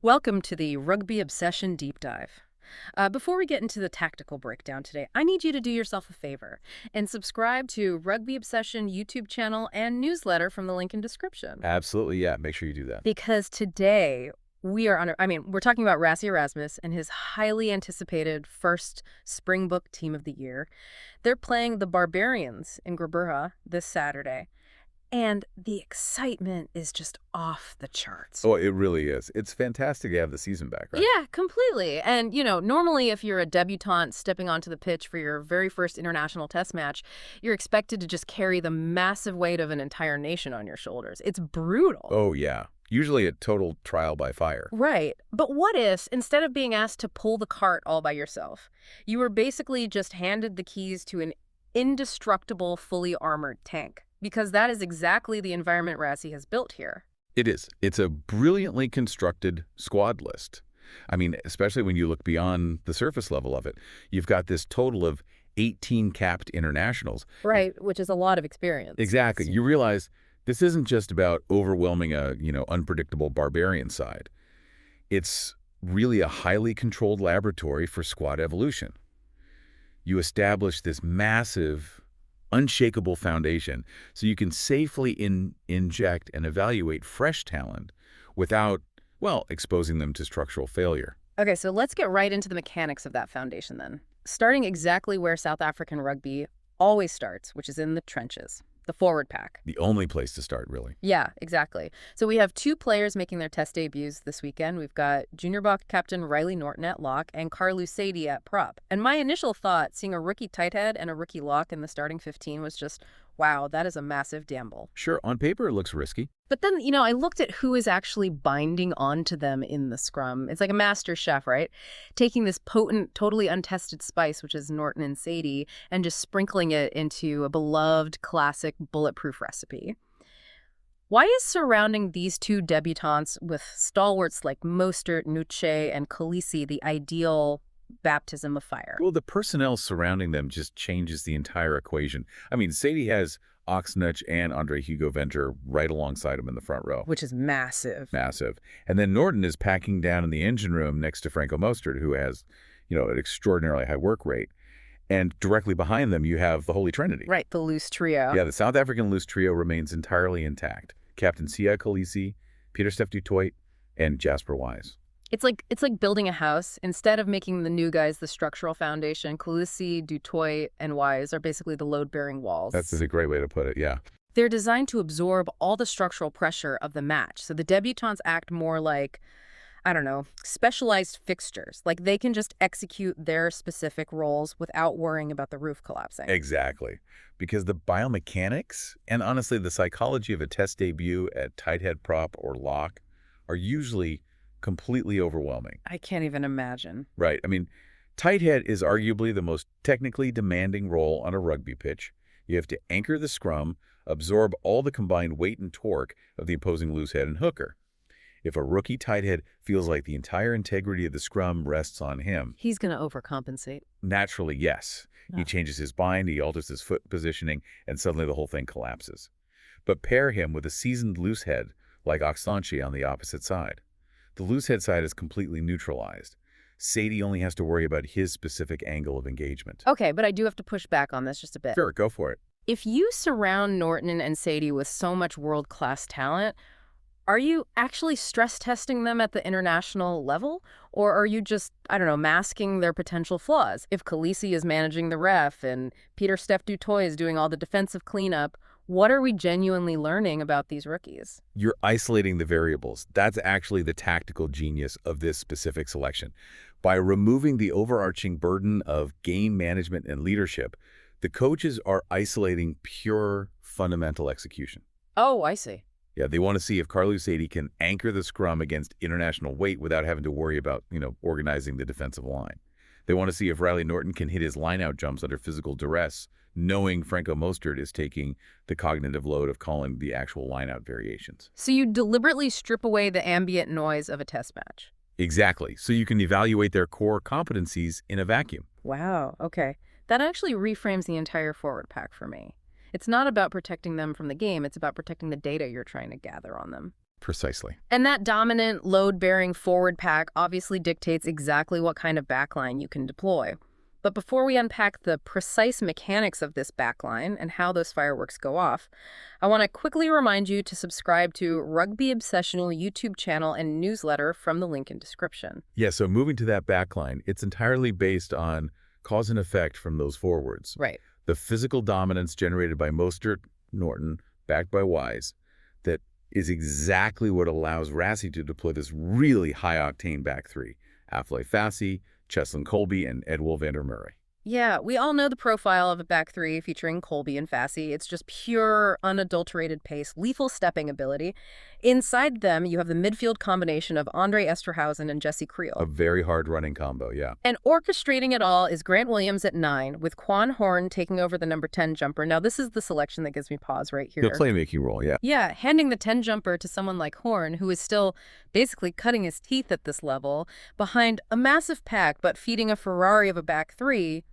Welcome to the Rugby Obsession Deep Dive. Before we get into the tactical breakdown today, I need you to do yourself a favor and subscribe to Rugby Obsession YouTube channel and newsletter from the link in description. Absolutely, yeah. Make sure you do that. Because today we're talking about Rassie Erasmus and his highly anticipated first Springbok team of the year. They're playing the Barbarians in Gqeberha this Saturday. And the excitement is just off the charts. Oh, it really is. It's fantastic to have the season back, right? Yeah, completely. And, normally if you're a debutante stepping onto the pitch for your very first international test match, you're expected to just carry the massive weight of an entire nation on your shoulders. It's brutal. Oh, yeah. Usually a total trial by fire. Right. But what if, instead of being asked to pull the cart all by yourself, you were basically just handed the keys to an indestructible, fully armored tank? Because that is exactly the environment Rassie has built here. It is. It's a brilliantly constructed squad list. I mean, especially when you look beyond the surface level of it. You've got this total of 18 capped internationals. Right, which is a lot of experience. Exactly. You realize this isn't just about overwhelming a, unpredictable barbarian side. It's really a highly controlled laboratory for squad evolution. You establish this massive, unshakable foundation so you can safely inject and evaluate fresh talent without, well, exposing them to structural failure. Okay, so let's get right into the mechanics of that foundation then. Starting exactly where South African rugby always starts, which is in the trenches, the forward pack. The only place to start, really. Yeah, exactly. So we have two players making their test debuts this weekend. We've got junior Boks captain Riley Norton at lock and Carlu Sadie at prop. And my initial thought, seeing a rookie tight head and a rookie lock in the starting 15 was just, wow, that is a massive gamble. Sure, on paper it looks risky. But then, I looked at who is actually binding onto them in the scrum. It's like a master chef, right? Taking this potent, totally untested spice, which is Norton and Sadie, and just sprinkling it into a beloved, classic, bulletproof recipe. Why is surrounding these two debutantes with stalwarts like Mostert, Nuche, and Kolisi the ideal baptism of fire? Well, the personnel surrounding them just changes the entire equation. I mean, Sadie has Oxnard and Andre Hugo Venter right alongside him in the front row. Which is massive. Massive. And then Norton is packing down in the engine room next to Franco Mostert, who has, an extraordinarily high work rate. And directly behind them, you have the Holy Trinity. Right, the loose trio. Yeah, the South African loose trio remains entirely intact. Captain Sia Kolisi, Pieter-Steph du Toit, and Jasper Wise. It's like building a house. Instead of making the new guys the structural foundation, Kolisi, du Toit, and Wise are basically the load-bearing walls. That's a great way to put it, yeah. They're designed to absorb all the structural pressure of the match. So the debutantes act more like, specialized fixtures. Like they can just execute their specific roles without worrying about the roof collapsing. Exactly. Because the biomechanics and honestly the psychology of a test debut at tight head prop or lock are usually completely overwhelming. I can't even imagine. Right. I mean, tight head is arguably the most technically demanding role on a rugby pitch. You have to anchor the scrum, absorb all the combined weight and torque of the opposing loose head and hooker. If a rookie tight head feels like the entire integrity of the scrum rests on him, he's going to overcompensate. Naturally, yes. No. He changes his bind, he alters his foot positioning, and suddenly the whole thing collapses. But pair him with a seasoned loose head like Oxnard on the opposite side. The loose head side is completely neutralized. Sadie only has to worry about his specific angle of engagement. Okay, but I do have to push back on this just a bit. Sure, go for it. If you surround Norton and Sadie with so much world-class talent, are you actually stress testing them at the international level? Or are you just, masking their potential flaws? If Kolisi is managing the ref and Pieter-Steph du Toit is doing all the defensive cleanup, what are we genuinely learning about these rookies? You're isolating the variables. That's actually the tactical genius of this specific selection. By removing the overarching burden of game management and leadership, the coaches are isolating pure fundamental execution. Oh, I see. Yeah, they want to see if Carlu Sadie can anchor the scrum against international weight without having to worry about, organizing the defensive line. They want to see if Riley Norton can hit his line-out jumps under physical duress, knowing Franco Mostert is taking the cognitive load of calling the actual line-out variations. So you deliberately strip away the ambient noise of a test match? Exactly. So you can evaluate their core competencies in a vacuum. Wow, okay. That actually reframes the entire forward pack for me. It's not about protecting them from the game, it's about protecting the data you're trying to gather on them. Precisely. And that dominant, load-bearing forward pack obviously dictates exactly what kind of backline you can deploy. But before we unpack the precise mechanics of this backline and how those fireworks go off, I want to quickly remind you to subscribe to Rugby Obsessional YouTube channel and newsletter from the link in description. Yeah, so moving to that backline, it's entirely based on cause and effect from those forwards. Right. The physical dominance generated by Mostert, Norton, backed by Wise, that is exactly what allows Rassie to deploy this really high-octane back three. Aflac Fassi, Cheslin Kolbe, and Edwil van der Murray. Yeah, we all know the profile of a back three featuring Kolbe and Fassi. It's just pure, unadulterated pace, lethal stepping ability. Inside them, you have the midfield combination of Andre Esterhausen and Jesse Creel. A very hard-running combo, yeah. And orchestrating it all is Grant Williams at 9, with Quan Horn taking over the number 10 jumper. Now, this is the selection that gives me pause right here. He'll play a making role, yeah. Yeah, handing the 10 jumper to someone like Horn, who is still basically cutting his teeth at this level, behind a massive pack but feeding a Ferrari of a back three.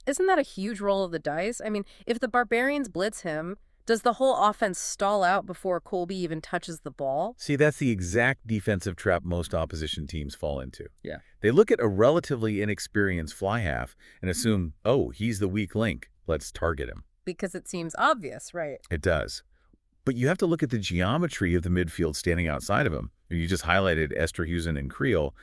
Isn't that a huge roll of the dice? I mean, if the Barbarians blitz him, does the whole offense stall out before Kolbe even touches the ball? See, that's the exact defensive trap most opposition teams fall into. Yeah. They look at a relatively inexperienced fly half and assume, oh, he's the weak link. Let's target him. Because it seems obvious, right? It does. But you have to look at the geometry of the midfield standing outside of him. You just highlighted Esterhausen and Creel.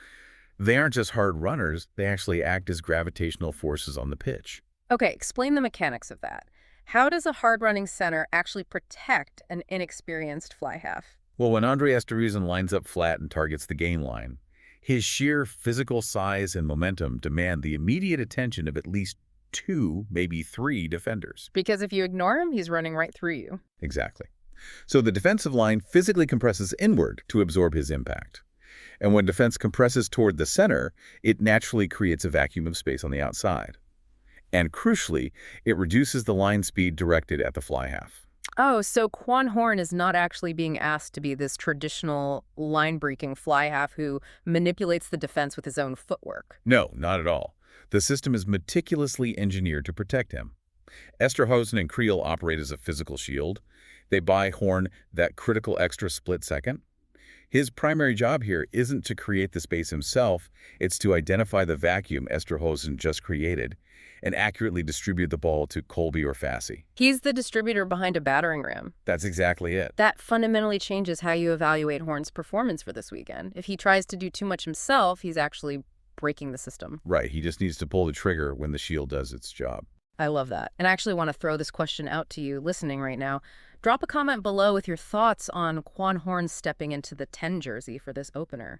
They aren't just hard runners, they actually act as gravitational forces on the pitch. Okay, explain the mechanics of that. How does a hard-running center actually protect an inexperienced fly half? Well, when Andre Esterhausen lines up flat and targets the gain line, his sheer physical size and momentum demand the immediate attention of at least 2, maybe 3 defenders. Because if you ignore him, he's running right through you. Exactly. So the defensive line physically compresses inward to absorb his impact. And when defense compresses toward the center, it naturally creates a vacuum of space on the outside. And crucially, it reduces the line speed directed at the fly half. Oh, so Quan Horn is not actually being asked to be this traditional line-breaking fly half who manipulates the defense with his own footwork. No, not at all. The system is meticulously engineered to protect him. Esterhausen and Creel operate as a physical shield. They buy Horn that critical extra split second. His primary job here isn't to create the space himself, it's to identify the vacuum Esterhausen just created and accurately distribute the ball to Kolbe or Fassi. He's the distributor behind a battering ram. That's exactly it. That fundamentally changes how you evaluate Horn's performance for this weekend. If he tries to do too much himself, he's actually breaking the system. Right, he just needs to pull the trigger when the shield does its job. I love that. And I actually want to throw this question out to you listening right now. Drop a comment below with your thoughts on Quan Horn stepping into the 10 jersey for this opener.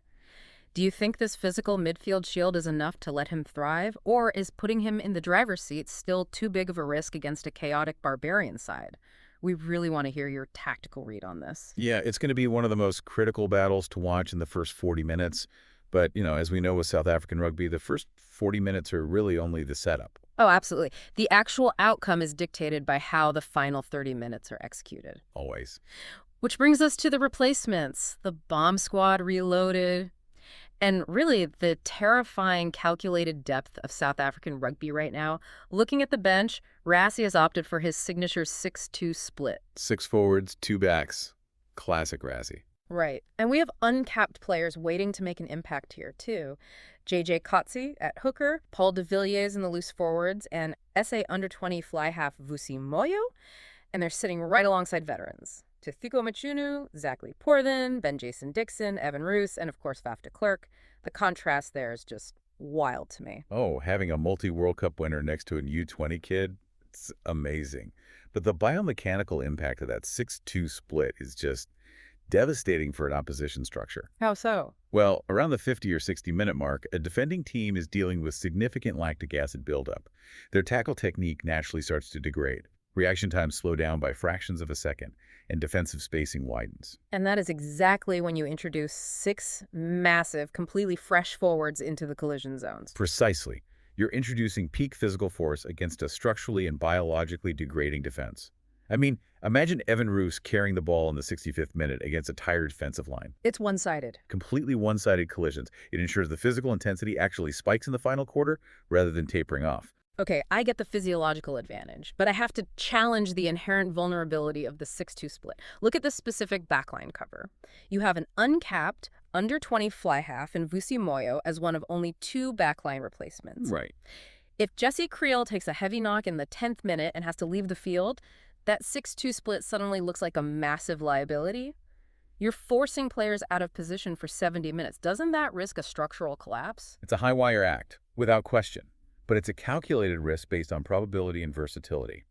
Do you think this physical midfield shield is enough to let him thrive, or is putting him in the driver's seat still too big of a risk against a chaotic Barbarian side? We really want to hear your tactical read on this. Yeah, it's going to be one of the most critical battles to watch in the first 40 minutes. But, as we know with South African rugby, the first 40 minutes are really only the setup. Oh, absolutely. The actual outcome is dictated by how the final 30 minutes are executed. Always. Which brings us to the replacements. The bomb squad reloaded. And really, the terrifying calculated depth of South African rugby right now. Looking at the bench, Rassie has opted for his signature 6-2 split. 6 forwards, 2 backs. Classic Rassie. Right. And we have uncapped players waiting to make an impact here, too. J.J. Kotze at hooker, Paul de Villiers in the loose forwards, and SA under-20 fly half Vusi Moyo. And they're sitting right alongside veterans. Tithiko Machunu, Zachary Porthen, Ben Jason Dixon, Evan Roos, and of course Faf de Klerk. The contrast there is just wild to me. Oh, having a multi-World Cup winner next to a U20 kid, it's amazing. But the biomechanical impact of that 6-2 split is just devastating for an opposition structure. How so? Well, around the 50 or 60-minute mark, a defending team is dealing with significant lactic acid buildup. Their tackle technique naturally starts to degrade. Reaction times slow down by fractions of a second, and defensive spacing widens. And that is exactly when you introduce 6 massive, completely fresh forwards into the collision zones. Precisely. You're introducing peak physical force against a structurally and biologically degrading defense. I mean, imagine Evan Roos carrying the ball in the 65th minute against a tired defensive line. It's one-sided. Completely one-sided collisions. It ensures the physical intensity actually spikes in the final quarter rather than tapering off. Okay, I get the physiological advantage, but I have to challenge the inherent vulnerability of the 6-2 split. Look at this specific backline cover. You have an uncapped, under 20 fly half in Vusi Moyo as one of only 2 backline replacements. Right. If Jesse Creel takes a heavy knock in the 10th minute and has to leave the field, that 6-2 split suddenly looks like a massive liability. You're forcing players out of position for 70 minutes. Doesn't that risk a structural collapse? It's a high-wire act, without question. But it's a calculated risk based on probability and versatility.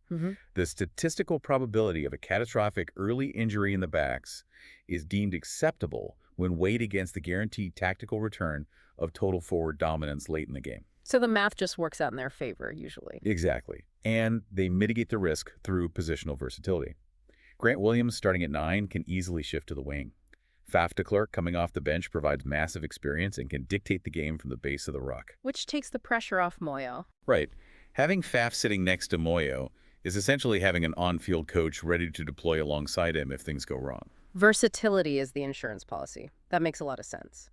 The statistical probability of a catastrophic early injury in the backs is deemed acceptable when weighed against the guaranteed tactical return of total forward dominance late in the game. So the math just works out in their favor, usually. Exactly. And they mitigate the risk through positional versatility. Grant Williams, starting at 9, can easily shift to the wing. Faf de Klerk, coming off the bench, provides massive experience and can dictate the game from the base of the ruck. Which takes the pressure off Moyo. Right. Having Faf sitting next to Moyo is essentially having an on-field coach ready to deploy alongside him if things go wrong. Versatility is the insurance policy. That makes a lot of sense.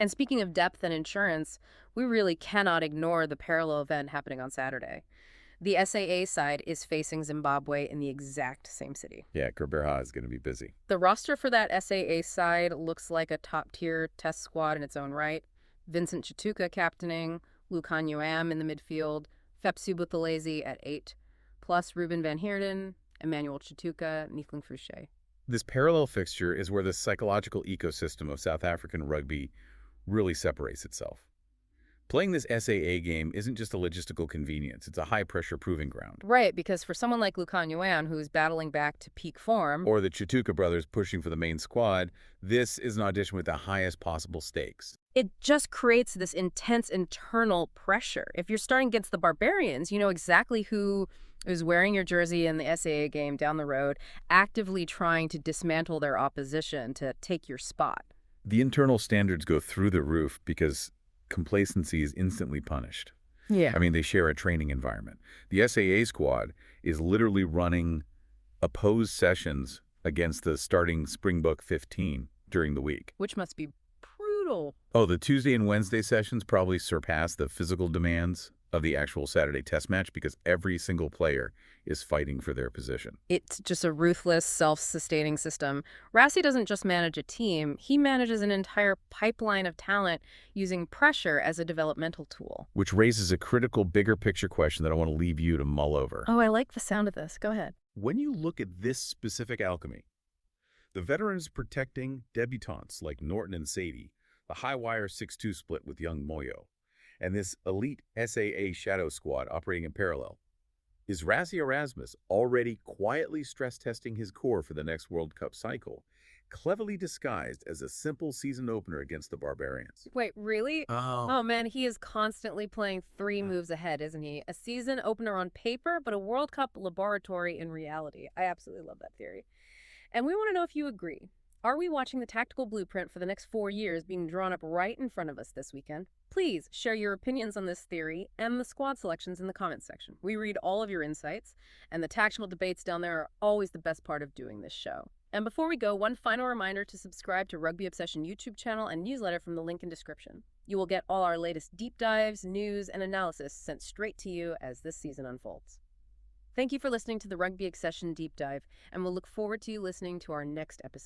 And speaking of depth and insurance, we really cannot ignore the parallel event happening on Saturday. The SAA side is facing Zimbabwe in the exact same city. Yeah, Gqeberha is going to be busy. The roster for that SAA side looks like a top-tier test squad in its own right. Vincent Chituka captaining, Lucan Uam in the midfield, Fepsu Buthelezi at 8, plus Ruben van Heerden, Emmanuel Chituka, Nietling Fouché. This parallel fixture is where the psychological ecosystem of South African rugby really separates itself. Playing this SAA game isn't just a logistical convenience, it's a high-pressure proving ground. Right, because for someone like Lucan Uam, who's battling back to peak form, Or the Chituka brothers pushing for the main squad, this is an audition with the highest possible stakes. it just creates this intense internal pressure. If you're starting against the Barbarians, you know exactly who is wearing your jersey in the SAA game down the road, actively trying to dismantle their opposition to take your spot. The internal standards go through the roof because complacency is instantly punished. Yeah. I mean, they share a training environment. The SAA squad is literally running opposed sessions against the starting Springbok 15 during the week. Which must be brutal. Oh, the Tuesday and Wednesday sessions probably surpass the physical demands of the actual Saturday test match because every single player is fighting for their position. It's just a ruthless, self-sustaining system. Rassie doesn't just manage a team, he manages an entire pipeline of talent using pressure as a developmental tool. Which raises a critical, bigger picture question that I want to leave you to mull over. Oh, I like the sound of this. Go ahead. When you look at this specific alchemy, the veterans protecting debutantes like Norton and Sadie, the high-wire 6-2 split with young Moyo, and this elite SAA shadow squad operating in parallel, is Rassie Erasmus already quietly stress-testing his core for the next World Cup cycle, cleverly disguised as a simple season opener against the Barbarians? Wait, really? Oh. Oh, man, he is constantly playing 3 moves ahead, isn't he? A season opener on paper, but a World Cup laboratory in reality. I absolutely love that theory. And we want to know if you agree. Are we watching the tactical blueprint for the next 4 years being drawn up right in front of us this weekend? Please share your opinions on this theory and the squad selections in the comments section. We read all of your insights, and the tactical debates down there are always the best part of doing this show. And before we go, one final reminder to subscribe to Rugby Obsession YouTube channel and newsletter from the link in description. You will get all our latest deep dives, news, and analysis sent straight to you as this season unfolds. Thank you for listening to the Rugby Obsession Deep Dive, and we'll look forward to you listening to our next episode.